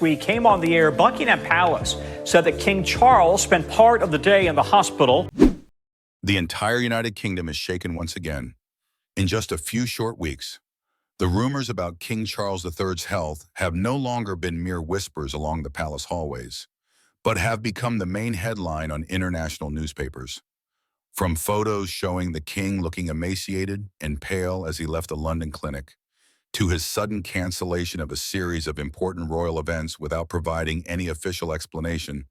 We came on the air. Buckingham Palace said that King Charles spent part of the day in the hospital. The entire United Kingdom is shaken once again. In just a few short weeks, the rumors about King Charles III's health have no longer been mere whispers along the palace hallways, but have become the main headline on international newspapers. From photos showing the king looking emaciated and pale as he left the London clinic, to his sudden cancellation of a series of important royal events without providing any official explanation,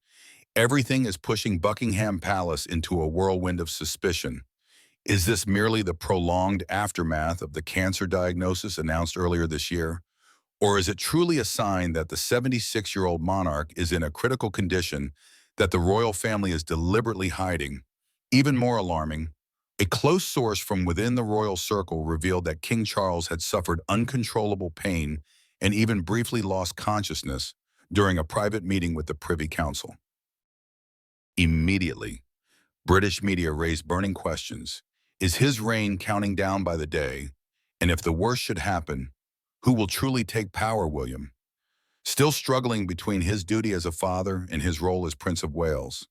everything is pushing Buckingham Palace into a whirlwind of suspicion. Is this merely the prolonged aftermath of the cancer diagnosis announced earlier this year? Or is it truly a sign that the 76-year-old monarch is in a critical condition that the royal family is deliberately hiding? Even more alarming, a close source from within the royal circle revealed that King Charles had suffered uncontrollable pain and even briefly lost consciousness during a private meeting with the Privy Council. Immediately, British media raised burning questions. Is his reign counting down by the day? And if the worst should happen, who will truly take power, William? Still struggling between his duty as a father and his role as Prince of Wales?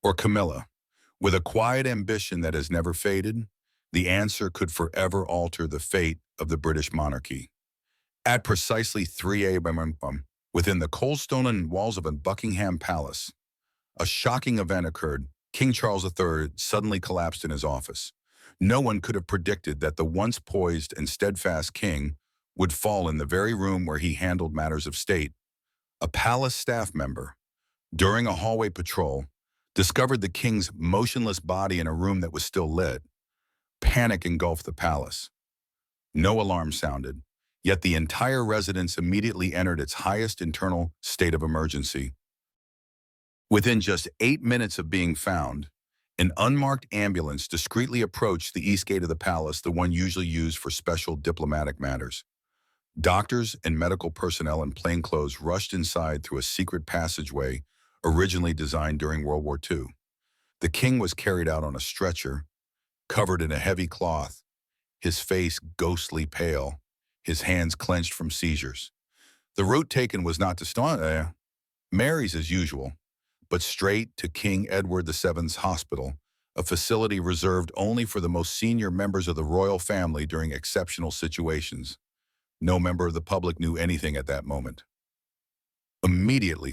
Or Camilla, with a quiet ambition that has never faded? The answer could forever alter the fate of the British monarchy. At precisely 3 a.m. within the coal-stone walls of a Buckingham Palace, a shocking event occurred. King Charles III suddenly collapsed in his office. No one could have predicted that the once poised and steadfast king would fall in the very room where he handled matters of state. A palace staff member, during a hallway patrol, discovered the king's motionless body in a room that was still lit. Panic engulfed the palace. No alarm sounded, yet the entire residence immediately entered its highest internal state of emergency. Within just 8 minutes of being found, an unmarked ambulance discreetly approached the east gate of the palace, the one usually used for special diplomatic matters. Doctors and medical personnel in plainclothes rushed inside through a secret passageway originally designed during World War II. The king was carried out on a stretcher, covered in a heavy cloth, his face ghostly pale, his hands clenched from seizures. The route taken was not to Mary's as usual, but straight to King Edward VII's hospital, a facility reserved only for the most senior members of the royal family during exceptional situations. No member of the public knew anything at that moment. Immediately,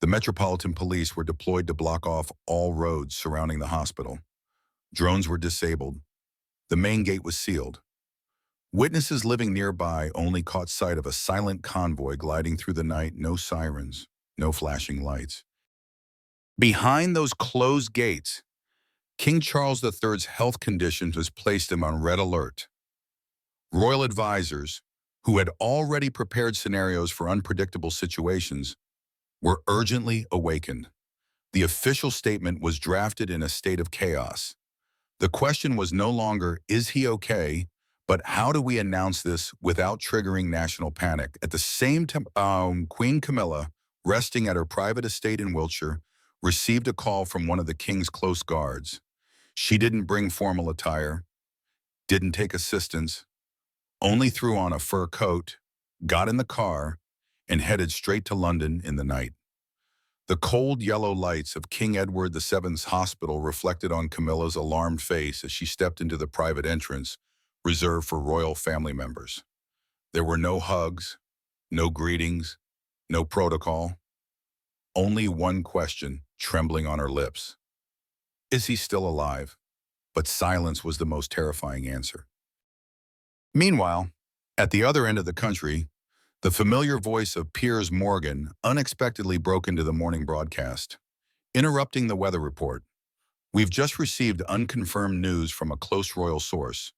the Metropolitan Police were deployed to block off all roads surrounding the hospital. Drones were disabled. The main gate was sealed. Witnesses living nearby only caught sight of a silent convoy gliding through the night, no sirens, no flashing lights. Behind those closed gates, King Charles III's health condition has placed him on red alert. Royal advisors, who had already prepared scenarios for unpredictable situations, were urgently awakened. The official statement was drafted in a state of chaos. The question was no longer, is he okay, but how do we announce this without triggering national panic? At the same time, Queen Camilla, resting at her private estate in Wiltshire, received a call from one of the king's close guards. She didn't bring formal attire, didn't take assistance, only threw on a fur coat, got in the car, and headed straight to London in the night. The cold yellow lights of King Edward VII's hospital reflected on Camilla's alarmed face as she stepped into the private entrance reserved for royal family members. There were no hugs, no greetings, no protocol. Only one question trembling on her lips. Is he still alive? But silence was the most terrifying answer. Meanwhile, at the other end of the country, the familiar voice of Piers unexpectedly broke into the morning broadcast, interrupting the weather report. We've just received unconfirmed news from a close royal source.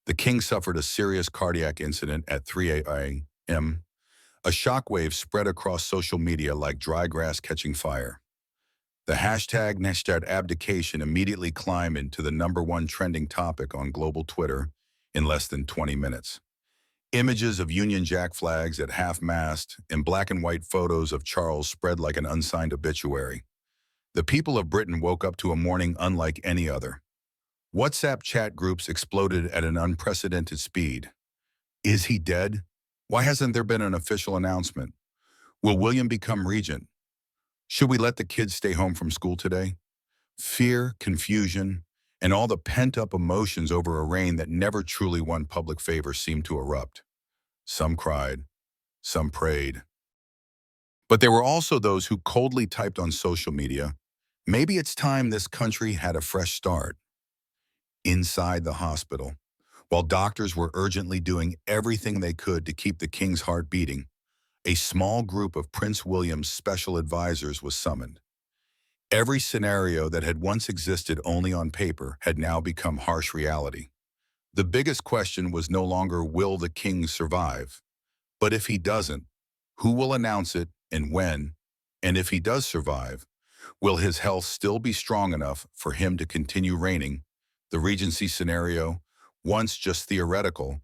The king suffered a serious cardiac incident at 3 a.m. A shockwave spread across social media like dry grass catching fire. The hashtag #abdication immediately climbed into the #1 trending topic on global Twitter in less than 20 minutes. Images of Union Jack flags at half-mast and black and white photos of Charles spread like an unsigned obituary. The people of Britain woke up to a morning unlike any other. WhatsApp chat groups exploded at an unprecedented speed. Is he dead? Why hasn't there been an official announcement? Will William become regent? Should we let the kids stay home from school today? Fear, confusion, and all the pent-up emotions over a reign that never truly won public favor seemed to erupt. Some cried, some prayed. But there were also those who coldly typed on social media, maybe it's time this country had a fresh start. Inside the hospital, while doctors were urgently doing everything they could to keep the king's heart beating, a small group of Prince William's special advisors was summoned. Every scenario that had once existed only on paper had now become harsh reality. The biggest question was no longer will the king survive, but if he doesn't, who will announce it and when? And if he does survive, will his health still be strong enough for him to continue reigning? The regency scenario, once just theoretical,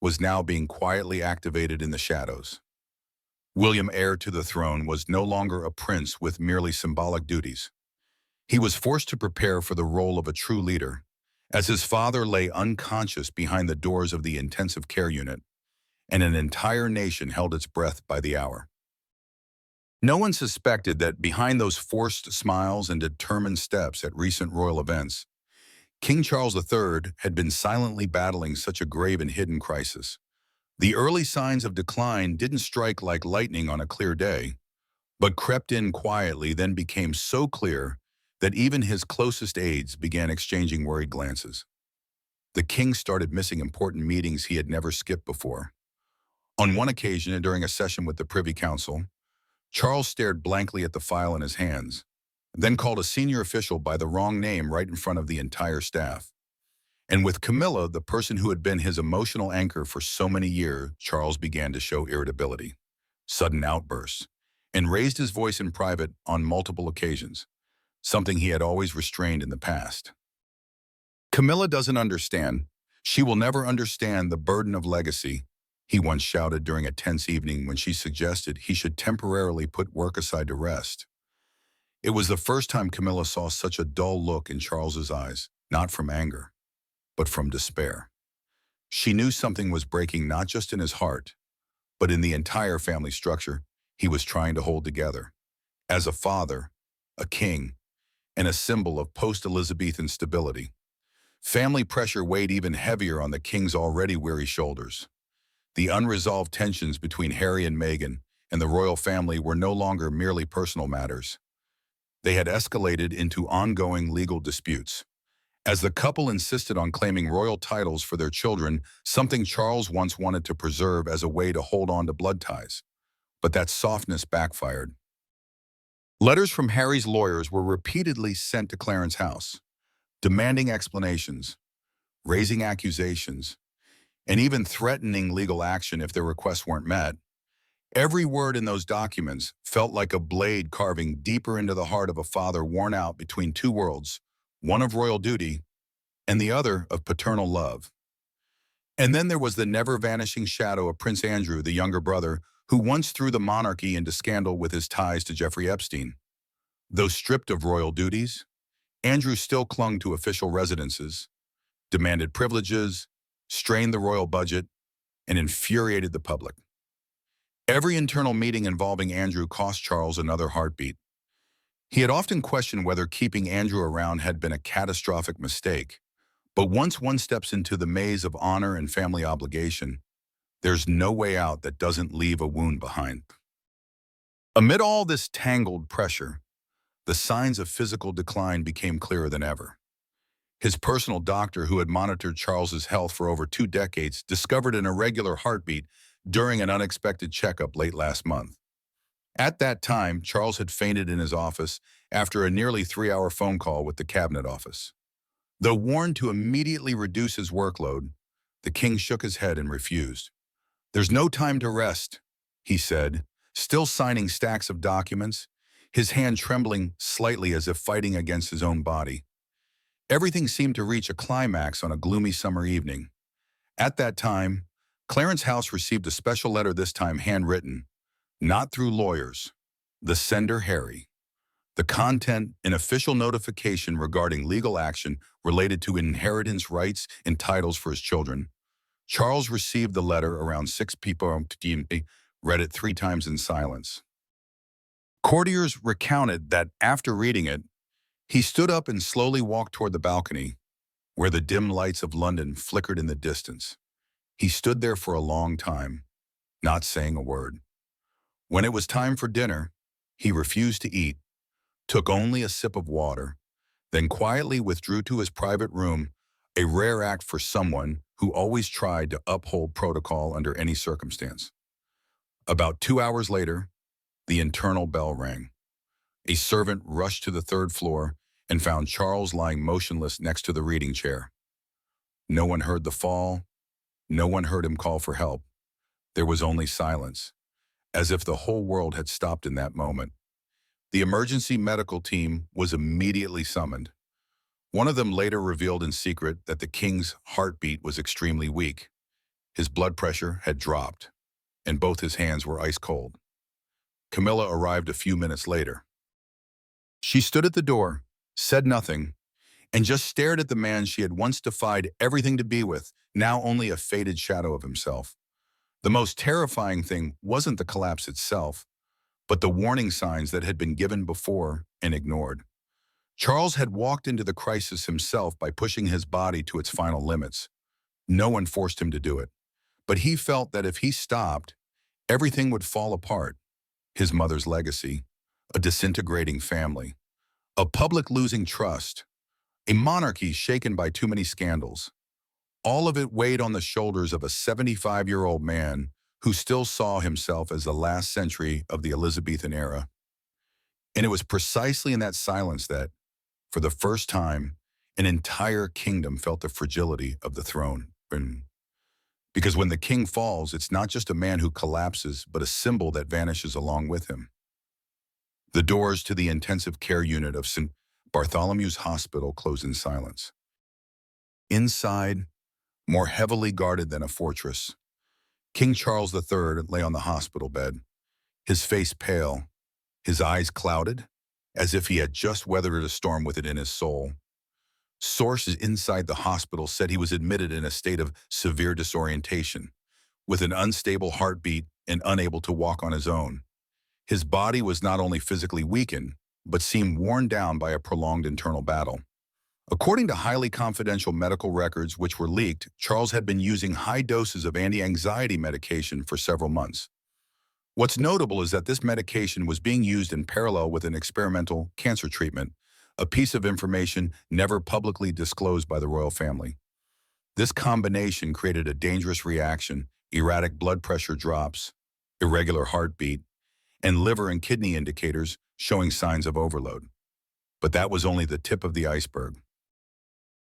was now being quietly activated in the shadows. William, heir to the throne, was no longer a prince with merely symbolic duties. He was forced to prepare for the role of a true leader, as his father lay unconscious behind the doors of the intensive care unit, and an entire nation held its breath by the hour. No one suspected that behind those forced smiles and determined steps at recent royal events, King Charles III had been silently battling such a grave and hidden crisis. The early signs of decline didn't strike like lightning on a clear day, but crept in quietly, then became so clear that even his closest aides began exchanging worried glances. The king started missing important meetings he had never skipped before. On one occasion, and during a session with the Privy Council, Charles stared blankly at the file in his hands, then called a senior official by the wrong name right in front of the entire staff. And with Camilla, the person who had been his emotional anchor for so many years, Charles began to show irritability, sudden outbursts, and raised his voice in private on multiple occasions, something he had always restrained in the past. Camilla doesn't understand. She will never understand the burden of legacy, he once shouted during a tense evening when she suggested he should temporarily put work aside to rest. It was the first time Camilla saw such a dull look in Charles's eyes, not from anger, but from despair. She knew something was breaking not just in his heart, but in the entire family structure he was trying to hold together. As a father, a king, and a symbol of post-Elizabethan stability, family pressure weighed even heavier on the king's already weary shoulders. The unresolved tensions between Harry and Meghan and the royal family were no longer merely personal matters. They had escalated into ongoing legal disputes, as the couple insisted on claiming royal titles for their children, something Charles once wanted to preserve as a way to hold on to blood ties. But that softness backfired. Letters from Harry's lawyers were repeatedly sent to Clarence House, demanding explanations, raising accusations, and even threatening legal action if their requests weren't met. Every word in those documents felt like a blade carving deeper into the heart of a father worn out between two worlds, one of royal duty and the other of paternal love. And then there was the never-vanishing shadow of Prince Andrew, the younger brother, who once threw the monarchy into scandal with his ties to Jeffrey Epstein. Though stripped of royal duties, Andrew still clung to official residences, demanded privileges, strained the royal budget, and infuriated the public. Every internal meeting involving Andrew cost Charles another heartbeat. He had often questioned whether keeping Andrew around had been a catastrophic mistake. But once one steps into the maze of honor and family obligation, there's no way out that doesn't leave a wound behind. Amid all this tangled pressure, the signs of physical decline became clearer than ever. His personal doctor, who had monitored Charles's health for over 2 decades, discovered an irregular heartbeat during an unexpected checkup late last month. At that time, Charles had fainted in his office after a nearly 3-hour phone call with the cabinet office. Though warned to immediately reduce his workload, the king shook his head and refused. "There's no time to rest," he said, still signing stacks of documents, his hand trembling slightly as if fighting against his own body. Everything seemed to reach a climax on a gloomy summer evening. At that time, Clarence House received a special letter, this time handwritten, not through lawyers. The sender, Harry. The content, an official notification regarding legal action related to inheritance rights and titles for his children. Charles received the letter around 6 p.m., read it 3 times in silence. Courtiers recounted that after reading it, he stood up and slowly walked toward the balcony, where the dim lights of London flickered in the distance. He stood there for a long time, not saying a word. When it was time for dinner, he refused to eat, took only a sip of water, then quietly withdrew to his private room, a rare act for someone who always tried to uphold protocol under any circumstance. About 2 hours later, the internal bell rang. A servant rushed to the third floor and found Charles lying motionless next to the reading chair. No one heard the fall. No one heard him call for help. There was only silence, as if the whole world had stopped in that moment. The emergency medical team was immediately summoned. One of them later revealed in secret that the king's heartbeat was extremely weak. His blood pressure had dropped, and both his hands were ice cold. Camilla arrived a few minutes later. She stood at the door, said nothing, and just stared at the man she had once defied everything to be with, now only a faded shadow of himself. The most terrifying thing wasn't the collapse itself, but the warning signs that had been given before and ignored. Charles had walked into the crisis himself by pushing his body to its final limits. No one forced him to do it, but he felt that if he stopped, everything would fall apart. His mother's legacy, a disintegrating family, a public losing trust, a monarchy shaken by too many scandals. All of it weighed on the shoulders of a 75-year-old man who still saw himself as the last century of the Elizabethan era. And it was precisely in that silence that, for the first time, an entire kingdom felt the fragility of the throne. Because when the king falls, it's not just a man who collapses, but a symbol that vanishes along with him. The doors to the intensive care unit of St. Bartholomew's Hospital closed in silence. Inside, more heavily guarded than a fortress, King Charles III lay on the hospital bed, his face pale, his eyes clouded, as if he had just weathered a storm with it in his soul. Sources inside the hospital said he was admitted in a state of severe disorientation, with an unstable heartbeat and unable to walk on his own. His body was not only physically weakened, but seemed worn down by a prolonged internal battle. According to highly confidential medical records which were leaked, Charles had been using high doses of anti-anxiety medication for several months. What's notable is that this medication was being used in parallel with an experimental cancer treatment, a piece of information never publicly disclosed by the royal family. This combination created a dangerous reaction: erratic blood pressure drops, irregular heartbeat, and liver and kidney indicators showing signs of overload. But that was only the tip of the iceberg.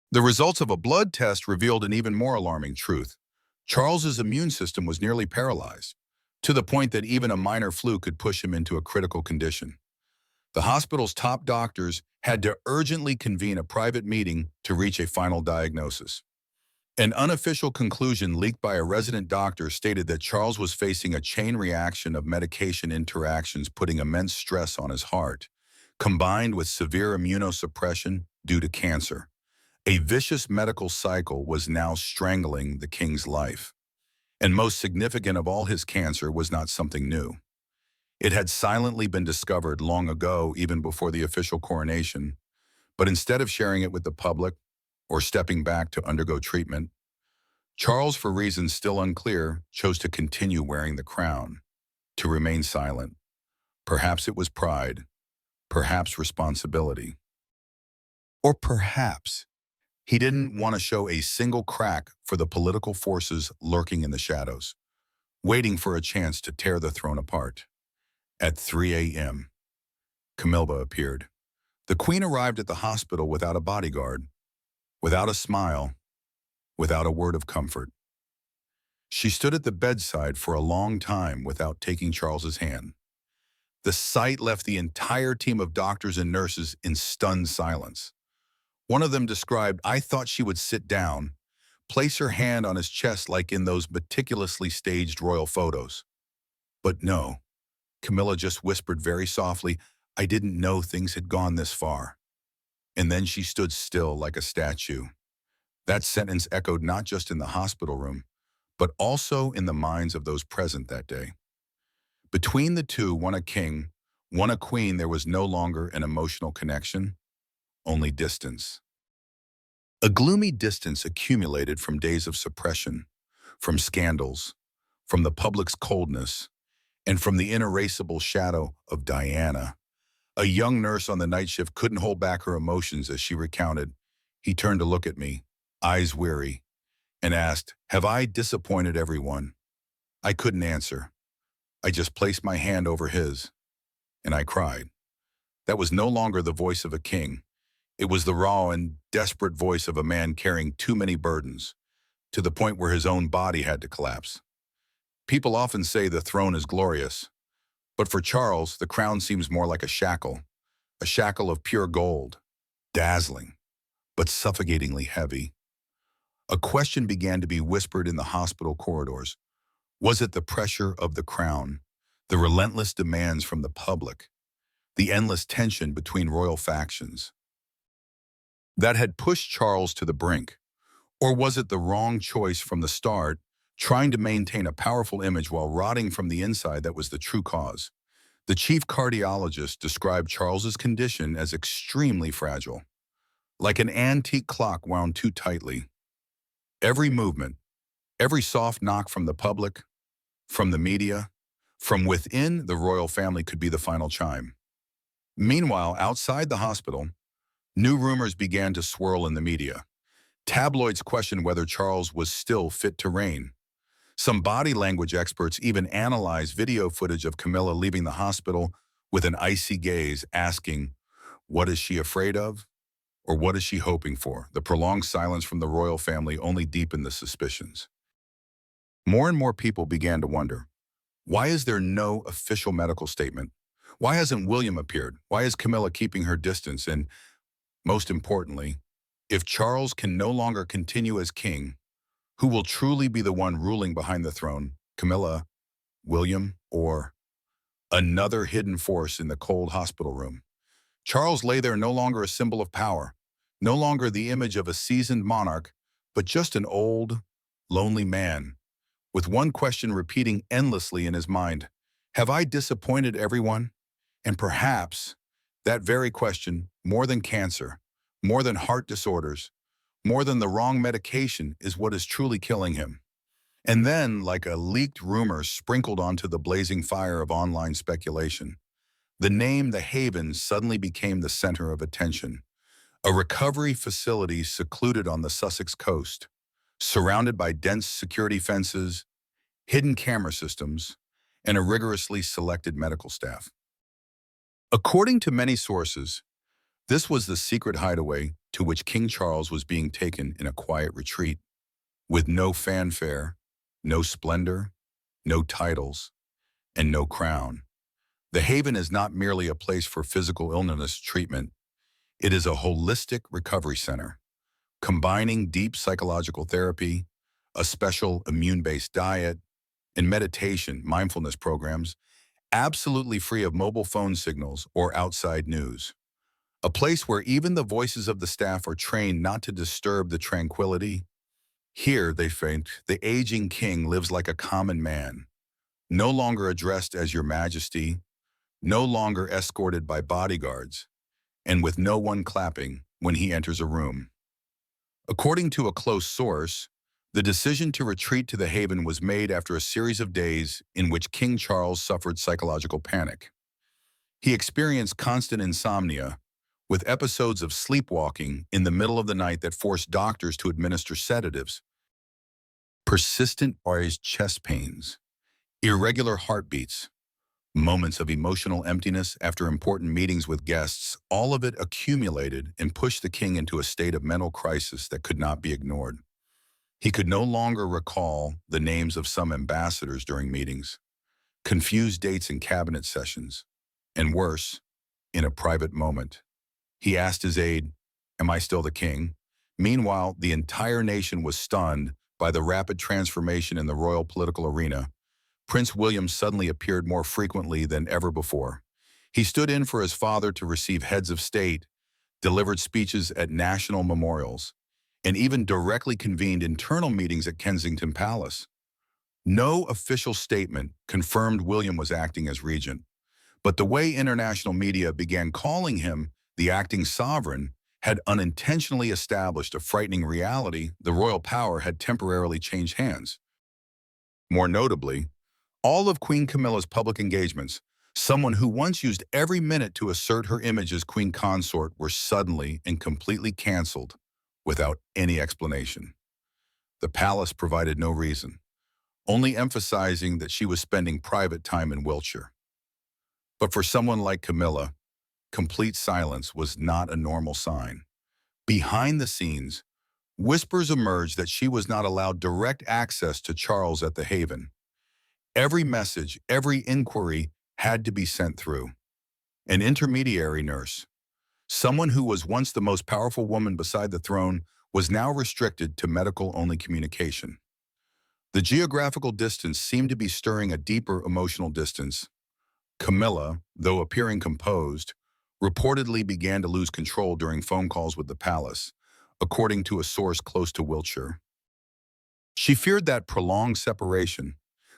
The results of a blood test revealed an even more alarming truth. Charles's immune system was nearly paralyzed, to the point that even a minor flu could push him into a critical condition. The hospital's top doctors had to urgently convene a private meeting to reach a final diagnosis. An unofficial conclusion leaked by a resident doctor stated that Charles was facing a chain reaction of medication interactions putting immense stress on his heart, combined with severe immunosuppression due to cancer. A vicious medical cycle was now strangling the king's life. And most significant of all, his cancer was not something new. It had silently been discovered long ago, even before the official coronation. But instead of sharing it with the public or stepping back to undergo treatment, Charles, for reasons still unclear, chose to continue wearing the crown, to remain silent. Perhaps it was pride, perhaps responsibility, or perhaps he didn't want to show a single crack for the political forces lurking in the shadows, waiting for a chance to tear the throne apart. At 3 a.m., Camilla appeared. The Queen arrived at the hospital without a bodyguard, without a smile, without a word of comfort. She stood at the bedside for a long time without taking Charles's hand. The sight left the entire team of doctors and nurses in stunned silence. One of them described, "I thought she would sit down, place her hand on his chest like in those meticulously staged royal photos. But no, Camilla just whispered very softly, 'I didn't know things had gone this far.' And then she stood still like a statue." That sentence echoed not just in the hospital room, but also in the minds of those present that day. Between the two, one a king, Won a queen, there was no longer an emotional connection, only distance. A gloomy distance accumulated from days of suppression, from scandals, from the public's coldness, and from the inerasable shadow of Diana. A young nurse on the night shift couldn't hold back her emotions as she recounted. He turned to look at me, eyes weary, and asked, "Have I disappointed everyone?" I couldn't answer. I just placed my hand over his, and I cried. That was no longer the voice of a king. It was the raw and desperate voice of a man carrying too many burdens, to the point where his own body had to collapse. People often say the throne is glorious, but for Charles, the crown seems more like a shackle of pure gold, dazzling, but suffocatingly heavy. A question began to be whispered in the hospital corridors. Was it the pressure of the crown, the relentless demands from the public, the endless tension between royal factions, that had pushed Charles to the brink? Or was it the wrong choice from the start, trying to maintain a powerful image while rotting from the inside, that was the true cause? The chief cardiologist described Charles's condition as extremely fragile, like an antique clock wound too tightly. Every movement, every soft knock from the public, from the media, from within the royal family could be the final chime. Meanwhile, outside the hospital, new rumors began to swirl in the media. Tabloids questioned whether Charles was still fit to reign. Some body language experts even analyzed video footage of Camilla leaving the hospital with an icy gaze, asking, what is she afraid of? Or what is she hoping for? The prolonged silence from the royal family only deepened the suspicions. More and more people began to wonder, why is there no official medical statement? Why hasn't William appeared? Why is Camilla keeping her distance? And most importantly, if Charles can no longer continue as king, who will truly be the one ruling behind the throne? Camilla, William, or another hidden force in the cold hospital room? Charles lay there no longer a symbol of power, no longer the image of a seasoned monarch, but just an old, lonely man, with one question repeating endlessly in his mind: have I disappointed everyone? And perhaps that very question, more than cancer, more than heart disorders, more than the wrong medication, is what is truly killing him. And then, like a leaked rumor sprinkled onto the blazing fire of online speculation, the name The Haven suddenly became the center of attention. A recovery facility secluded on the Sussex coast, surrounded by dense security fences, hidden camera systems, and a rigorously selected medical staff. According to many sources, this was the secret hideaway to which King Charles was being taken in a quiet retreat, with no fanfare, no splendor, no titles, and no crown. The Haven is not merely a place for physical illness treatment. It is a holistic recovery center, combining deep psychological therapy, a special immune-based diet, and meditation, mindfulness programs, absolutely free of mobile phone signals or outside news. A place where even the voices of the staff are trained not to disturb the tranquility. Here, they think, the aging king lives like a common man, no longer addressed as Your Majesty, no longer escorted by bodyguards, and with no one clapping when he enters a room. According to a close source, the decision to retreat to the Haven was made after a series of days in which King Charles suffered psychological panic. He experienced constant insomnia, with episodes of sleepwalking in the middle of the night that forced doctors to administer sedatives, persistent chest pains, irregular heartbeats, moments of emotional emptiness after important meetings with guests. All of it accumulated and pushed the king into a state of mental crisis that could not be ignored. He could no longer recall the names of some ambassadors during meetings, confused dates in cabinet sessions, and worse, in a private moment, he asked his aide, "Am I still the king?" Meanwhile, the entire nation was stunned by the rapid transformation in the royal political arena. Prince William suddenly appeared more frequently than ever before. He stood in for his father to receive heads of state, delivered speeches at national memorials, and even directly convened internal meetings at Kensington Palace. No official statement confirmed William was acting as regent, But the way international media began calling him the acting sovereign had unintentionally established a frightening reality: the royal power had temporarily changed hands. More notably, all of Queen Camilla's public engagements, someone who once used every minute to assert her image as queen consort, were suddenly and completely canceled without any explanation. The palace provided no reason, only emphasizing that she was spending private time in Wiltshire. But for someone like Camilla, complete silence was not a normal sign. Behind the scenes, whispers emerged that she was not allowed direct access to Charles at the Haven. Every message, every inquiry had to be sent through an intermediary nurse. Someone who was once the most powerful woman beside the throne was now restricted to medical-only communication. The geographical distance seemed to be stirring a deeper emotional distance. Camilla, though appearing composed, reportedly began to lose control during phone calls with the palace, according to a source close to Wiltshire. She feared that prolonged separation,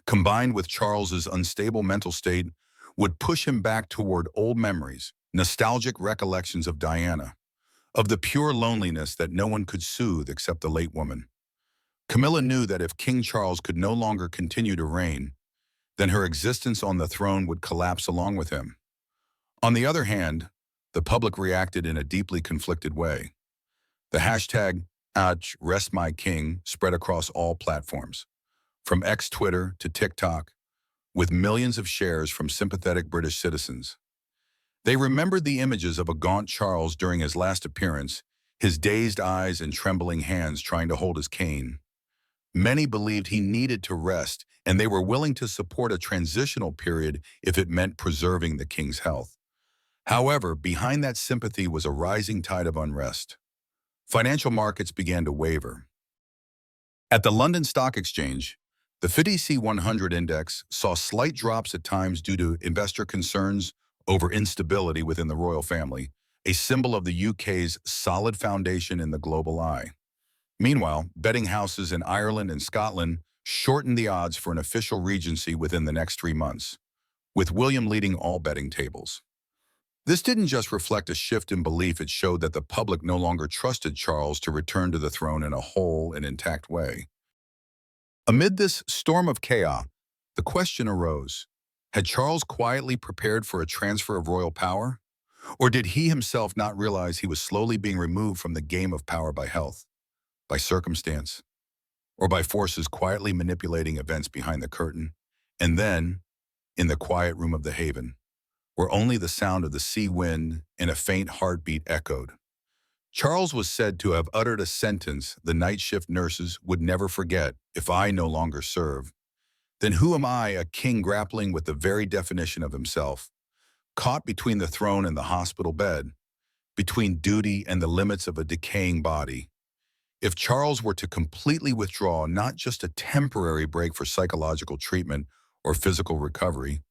combined with Charles's unstable mental state, would push him back toward old memories, nostalgic recollections of Diana, of the pure loneliness that no one could soothe except the late woman. Camilla knew that if King Charles could no longer continue to reign, then her existence on the throne would collapse along with him. On the other hand, the public reacted in a deeply conflicted way. The hashtag #RestMyKing spread across all platforms, from Twitter to TikTok, with millions of shares from sympathetic British citizens. They remembered the images of a gaunt Charles during his last appearance, his dazed eyes and trembling hands trying to hold his cane. Many believed he needed to rest, and they were willing to support a transitional period if it meant preserving the king's health. However, behind that sympathy was a rising tide of unrest. Financial markets began to waver. At the London Stock Exchange, the FTSE 100 index saw slight drops at times due to investor concerns over instability within the royal family, a symbol of the UK's solid foundation in the global eye. Meanwhile, betting houses in Ireland and Scotland shortened the odds for an official regency within the next 3 months, with William leading all betting tables. This didn't just reflect a shift in belief, it showed that the public no longer trusted Charles to return to the throne in a whole and intact way. Amid this storm of chaos, the question arose: had Charles quietly prepared for a transfer of royal power? Or did he himself not realize he was slowly being removed from the game of power by health, by circumstance, or by forces quietly manipulating events behind the curtain? And then, in the quiet room of the Haven, where only the sound of the sea wind and a faint heartbeat echoed, Charles was said to have uttered a sentence the night shift nurses would never forget: "If I no longer serve, then who am I?" A king grappling with the very definition of himself, caught between the throne and the hospital bed, between duty and the limits of a decaying body. If Charles were to completely withdraw, not just a temporary break for psychological treatment or physical recovery,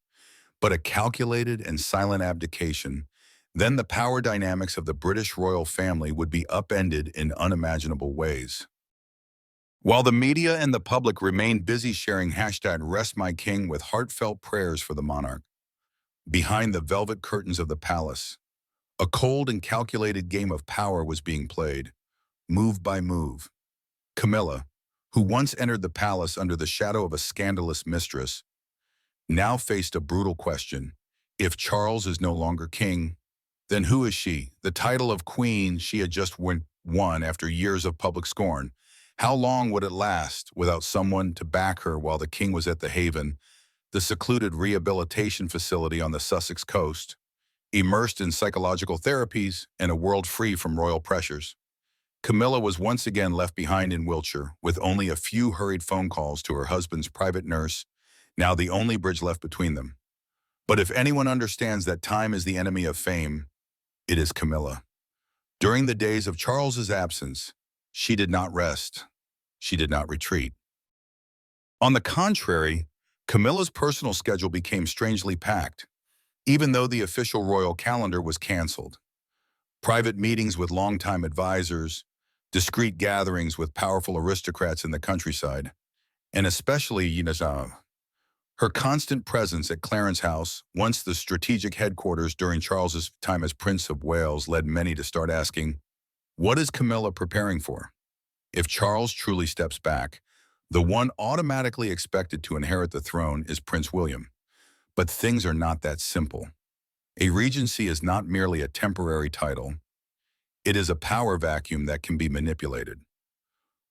but a calculated and silent abdication, then the power dynamics of the British royal family would be upended in unimaginable ways. While the media and the public remained busy sharing #RestMyKing with heartfelt prayers for the monarch, behind the velvet curtains of the palace, a cold and calculated game of power was being played, move by move. Camilla, who once entered the palace under the shadow of a scandalous mistress, now faced a brutal question: if Charles is no longer king, then who is she? The title of queen she had just won after years of public scorn. How long would it last without someone to back her while the king was at the Haven, the secluded rehabilitation facility on the Sussex coast, immersed in psychological therapies and a world free from royal pressures? Camilla was once again left behind in Wiltshire, with only a few hurried phone calls to her husband's private nurse, now the only bridge left between them. But if anyone understands that time is the enemy of fame, it is Camilla. During the days of Charles's absence, she did not rest. She did not retreat. On the contrary, Camilla's personal schedule became strangely packed, even though the official royal calendar was canceled. Private meetings with longtime advisors, discreet gatherings with powerful aristocrats in the countryside, and especially, Her constant presence at Clarence House, once the strategic headquarters during Charles's time as Prince of Wales, led many to start asking, what is Camilla preparing for? If Charles truly steps back, the one automatically expected to inherit the throne is Prince William. But things are not that simple. A regency is not merely a temporary title. It is a power vacuum that can be manipulated.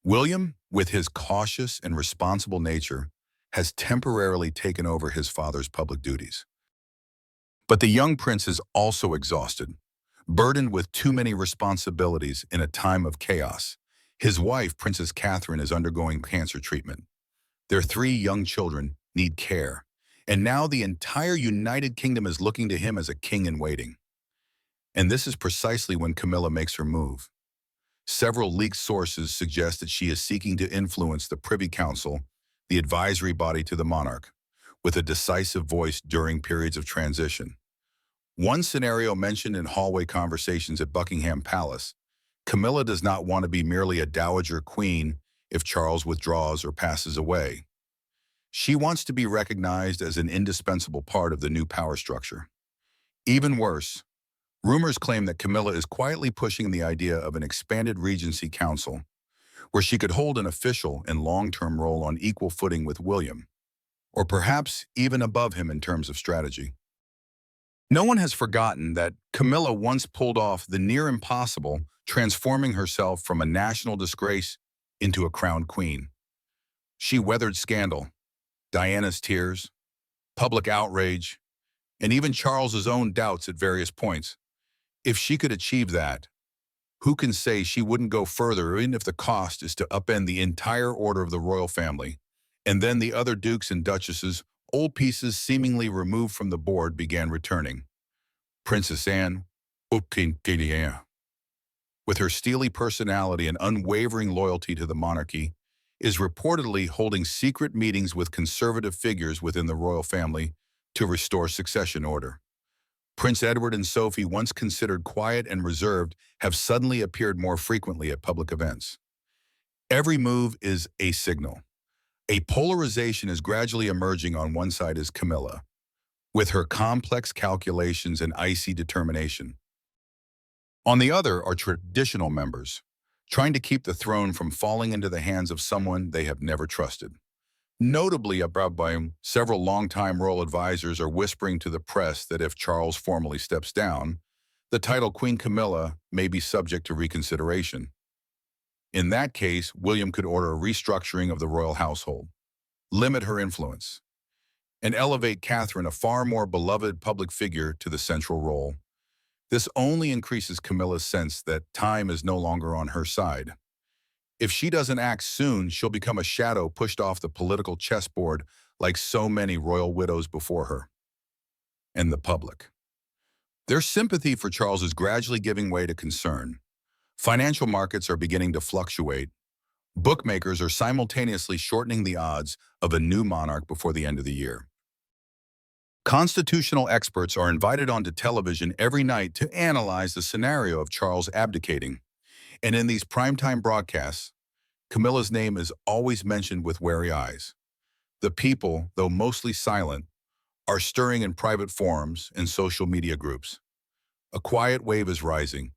William, with his cautious and responsible nature, has temporarily taken over his father's public duties. But the young prince is also exhausted, burdened with too many responsibilities in a time of chaos. His wife, Princess Catherine, is undergoing cancer treatment. Their 3 young children need care, and now the entire United Kingdom is looking to him as a king in waiting. And this is precisely when Camilla makes her move. Several leaked sources suggest that she is seeking to influence the Privy Council, the advisory body to the monarch, with a decisive voice during periods of transition. One scenario mentioned in hallway conversations at Buckingham Palace: Camilla does not want to be merely a dowager queen if Charles withdraws or passes away. She wants to be recognized as an indispensable part of the new power structure. Even worse, rumors claim that Camilla is quietly pushing the idea of an expanded Regency Council, where she could hold an official and long-term role on equal footing with William, or perhaps even above him in terms of strategy. No one has forgotten that Camilla once pulled off the near impossible, transforming herself from a national disgrace into a crowned queen. She weathered scandal, Diana's tears, public outrage, and even Charles's own doubts at various points. If she could achieve that, who can say she wouldn't go further, even if the cost is to upend the entire order of the royal family? And then the other dukes and duchesses, old pieces seemingly removed from the board, began returning. Princess Anne, with her steely personality and unwavering loyalty to the monarchy, is reportedly holding secret meetings with conservative figures within the royal family to restore succession order. Prince Edward and Sophie, once considered quiet and reserved, have suddenly appeared more frequently at public events. Every move is a signal. A polarization is gradually emerging. On one side is Camilla, with her complex calculations and icy determination. On the other are traditional members, trying to keep the throne from falling into the hands of someone they have never trusted. Notably, several longtime royal advisors are whispering to the press that if Charles formally steps down, the title Queen Camilla may be subject to reconsideration. In that case, William could order a restructuring of the royal household, limit her influence, and elevate Catherine, a far more beloved public figure, to the central role. This only increases Camilla's sense that time is no longer on her side. If she doesn't act soon, she'll become a shadow pushed off the political chessboard like so many royal widows before her. And the public. Their sympathy for Charles is gradually giving way to concern. Financial markets are beginning to fluctuate. Bookmakers are simultaneously shortening the odds of a new monarch before the end of the year. Constitutional experts are invited onto television every night to analyze the scenario of Charles abdicating. And in these primetime broadcasts, Camilla's name is always mentioned with wary eyes. The people, though mostly silent, are stirring in private forums and social media groups. A quiet wave is rising.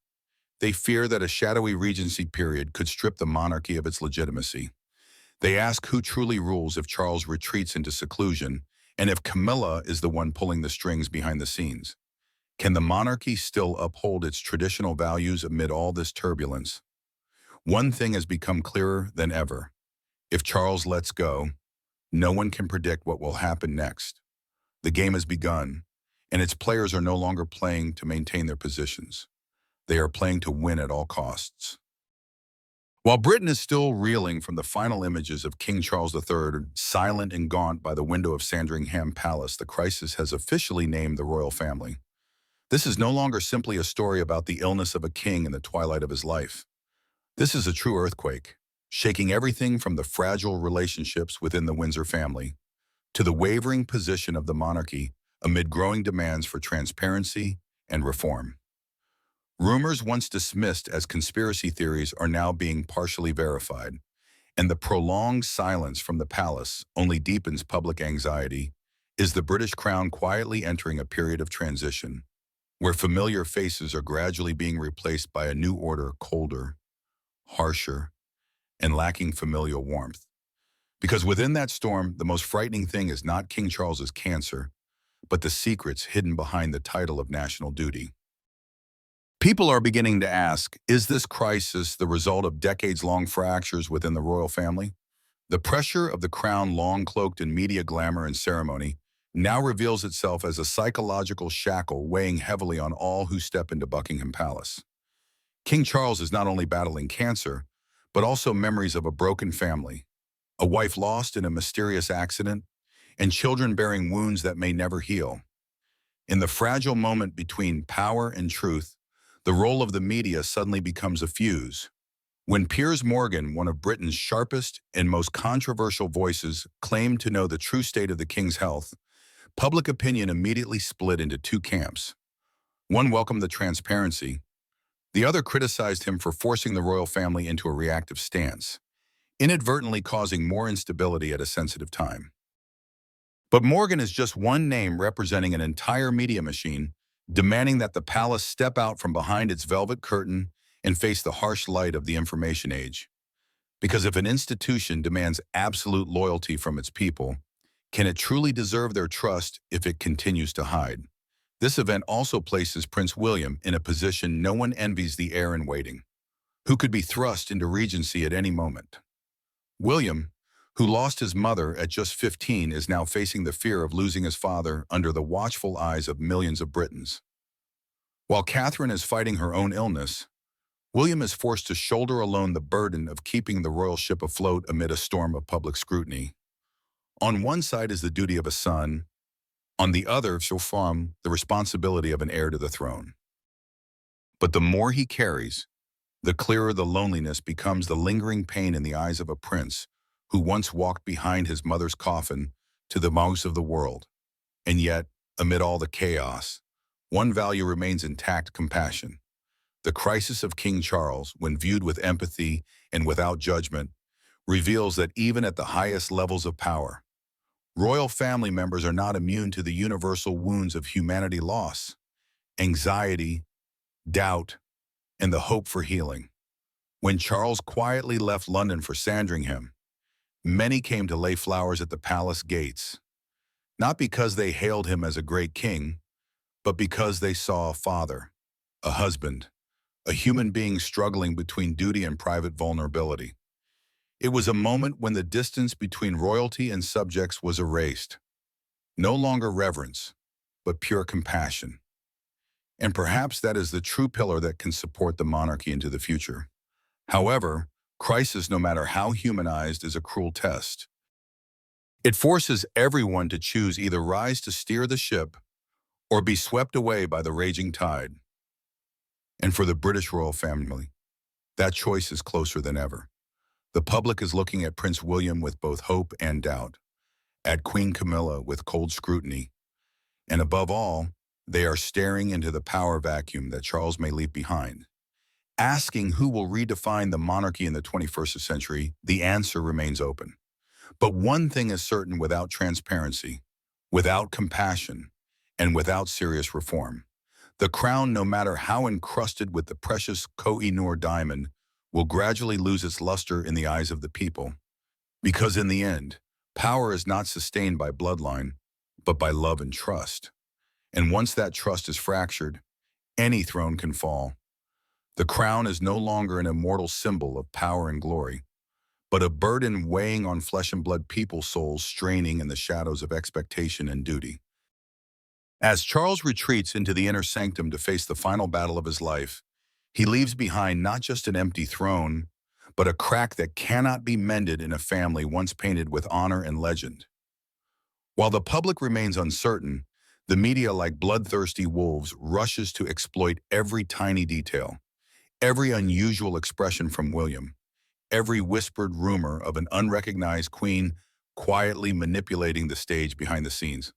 They fear that a shadowy regency period could strip the monarchy of its legitimacy. They ask who truly rules if Charles retreats into seclusion, and if Camilla is the one pulling the strings behind the scenes. Can the monarchy still uphold its traditional values amid all this turbulence? One thing has become clearer than ever. If Charles lets go, no one can predict what will happen next. The game has begun, and its players are no longer playing to maintain their positions. They are playing to win at all costs. While Britain is still reeling from the final images of King Charles III, silent and gaunt by the window of Sandringham Palace, the crisis has officially named the royal family. This is no longer simply a story about the illness of a king in the twilight of his life. This is a true earthquake, shaking everything from the fragile relationships within the Windsor family to the wavering position of the monarchy amid growing demands for transparency and reform. Rumors once dismissed as conspiracy theories are now being partially verified, and the prolonged silence from the palace only deepens public anxiety is the British crown quietly entering a period of transition, where familiar faces are gradually being replaced by a new order colder, harsher, and lacking familial warmth. Because within that storm, the most frightening thing is not King Charles's cancer, but the secrets hidden behind the title of national duty. People are beginning to ask, is this crisis the result of decades-long fractures within the royal family? The pressure of the crown, long cloaked in media glamour and ceremony, now reveals itself as a psychological shackle weighing heavily on all who step into Buckingham Palace. King Charles is not only battling cancer, but also memories of a broken family, a wife lost in a mysterious accident, and children bearing wounds that may never heal. In the fragile moment between power and truth, the role of the media suddenly becomes a fuse. When Piers, one of Britain's sharpest and most controversial voices, claimed to know the true state of the king's health, public opinion immediately split into two camps. One welcomed the transparency, the other criticized him for forcing the royal family into a reactive stance, inadvertently causing more instability at a sensitive time. But Morgan is just one name representing an entire media machine, demanding that the palace step out from behind its velvet curtain and face the harsh light of the information age. Because if an institution demands absolute loyalty from its people, can it truly deserve their trust if it continues to hide? This event also places Prince William in a position no one envies: the heir in waiting, who could be thrust into regency at any moment. William, who lost his mother at just 15, is now facing the fear of losing his father under the watchful eyes of millions of Britons. While Catherine is fighting her own illness, William is forced to shoulder alone the burden of keeping the royal ship afloat amid a storm of public scrutiny. On one side is the duty of a son, on the other, the responsibility of an heir to the throne. But the more he carries, the clearer the loneliness becomes, the lingering pain in the eyes of a prince who once walked behind his mother's coffin to the mouths of the world. And yet, amid all the chaos, one value remains intact: compassion. The crisis of King Charles, when viewed with empathy and without judgment, reveals that even at the highest levels of power, royal family members are not immune to the universal wounds of humanity: loss, anxiety, doubt, and the hope for healing. When Charles quietly left London for Sandringham, many came to lay flowers at the palace gates, not because they hailed him as a great king, but because they saw a father, a husband, a human being struggling between duty and private vulnerability. It was a moment when the distance between royalty and subjects was erased. No longer reverence, but pure compassion. And perhaps that is the true pillar that can support the monarchy into the future. However, crisis, no matter how humanized, is a cruel test. It forces everyone to choose: either rise to steer the ship or be swept away by the raging tide. And for the British royal family, that choice is closer than ever. The public is looking at Prince William with both hope and doubt, at Queen Camilla with cold scrutiny, and above all, they are staring into the power vacuum that Charles may leave behind. Asking who will redefine the monarchy in the 21st century, the answer remains open. But one thing is certain: without transparency, without compassion, and without serious reform, the crown, no matter how encrusted with the precious Koh-i-Noor diamond, will gradually lose its luster in the eyes of the people. Because in the end, power is not sustained by bloodline, but by love and trust. And once that trust is fractured, any throne can fall. The crown is no longer an immortal symbol of power and glory, but a burden weighing on flesh and blood people's souls, straining in the shadows of expectation and duty. As Charles retreats into the inner sanctum to face the final battle of his life, he leaves behind not just an empty throne, but a crack that cannot be mended in a family once painted with honor and legend. While the public remains uncertain, the media, like bloodthirsty wolves, rushes to exploit every tiny detail, every unusual expression from William, every whispered rumor of an unrecognized queen quietly manipulating the stage behind the scenes.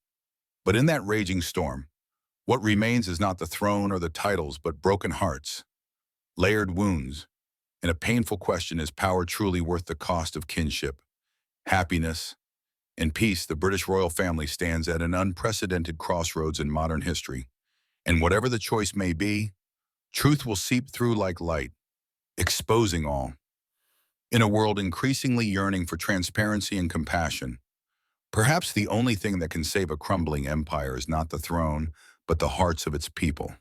But in that raging storm, what remains is not the throne or the titles, but broken hearts, layered wounds, and a painful question: is power truly worth the cost of kinship, happiness, In peace, the British royal family stands at an unprecedented crossroads in modern history, and whatever the choice may be, truth will seep through like light, exposing all. In a world increasingly yearning for transparency and compassion, perhaps the only thing that can save a crumbling empire is not the throne, but the hearts of its people.